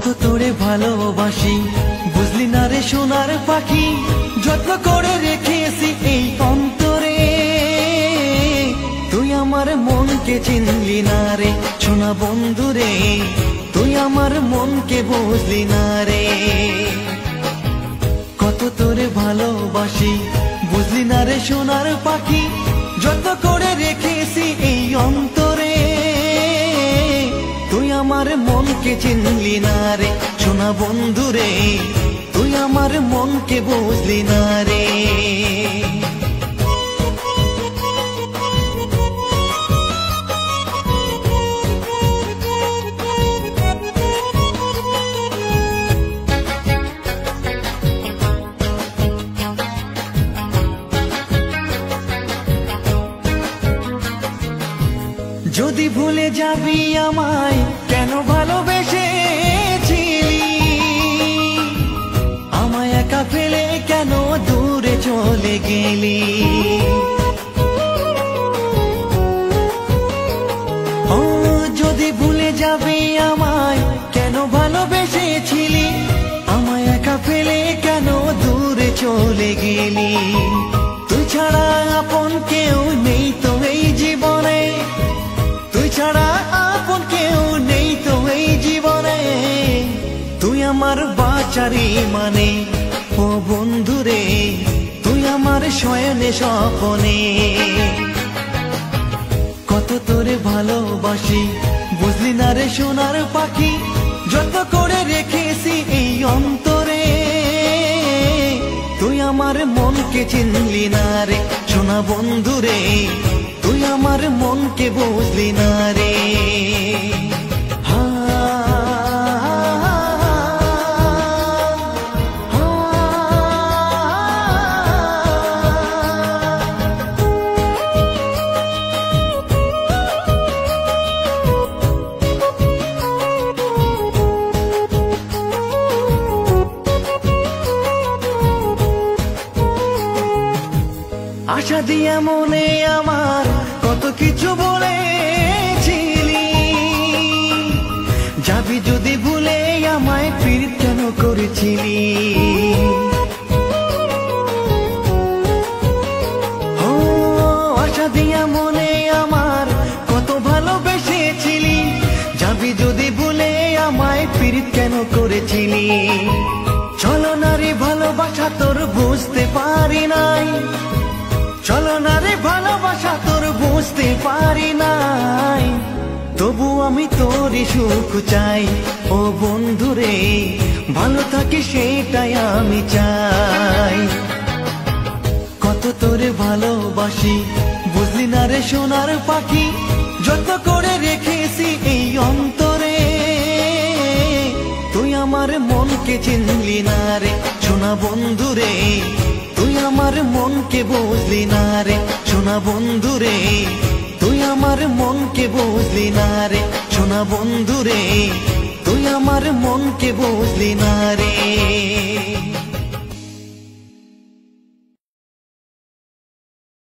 কত তোরে ভালোবাসি বুঝলি না রে সোনার পাখি, যত্ন করে রেখেছি এই অন্তরে। তুই আমার মনকে চিনলি না রে সোনা বন্ধু রে, তুই আমার মনকে বুঝলি না রে। কত তোরে ভালোবাসি বুঝলি না রে সোনার পাখি, যত্ন করে রেখেছি এই অন্তরে। তুই আমার মনকে চিনলি না রে সোনা বন্ধু রে, তুই আমার মনকে বুঝলি না রে। যদি ভুলে যাবি আমায় কেন ভালোবেসেছিলি, আমায় একা ফেলে কেন দূরে চলে গেলি। ও যদি ভুলে যাবি আমায় কেন ভালোবেসেছিলি, আমায় একা ফেলে কেন দূরে চলে গেলি। তুই ছাড়া আপন কেউ নেই তো এই জীবনে, তুই ছাড়া আপন কেউ নেই তো এই জীবনে। তুই আমার বাঁচারি মানে ও বন্ধু রে, তুই আমার শয়নে স্বপনে। কত তোরে ভালোবাসি বুঝলি না রে সোনার পাখি, যত করে রেখেছি এই অন্তরে। তুই আমার মনকে চিনলি না রে সোনা বন্ধু রে, তুই আমার মনকে বুঝলি না রে। আশা দিয়া মনে আমার কত কিছু বলেছিলি, যাবি যদি ভুলে আমায় পীড়িত কেন করেছিলি। ও আশা দিয়া মনে আমার কত ভালোবেসেছিলি, যাবি যদি ভুলে আমায় পীড়িত কেন করেছিলি। চলো না রে ভালোবাসা তোর বুঝতে পারি নাই, চলো না রে ভালোবাসা তোর বুঝতে পারি নাই। তবু আমি তোরই সুখ চাই ও বন্ধু রে, ভালো থাকি সেটাই আমি চাই। কত তোরে ভালোবাসি বুঝলি না রে সোনার পাখি, যত করে রেখেছি এই অন্তরে। তুই আমার মনকে চিনলি না রে সোনা বন্ধু রে, তুই আমার মনকে বুঝলি না রে সোনা বন্ধু রে, তুই আমার মনকে বুঝলি না রে সোনা বন্ধু রে, তুই আমার মনকে বুঝলি না রে।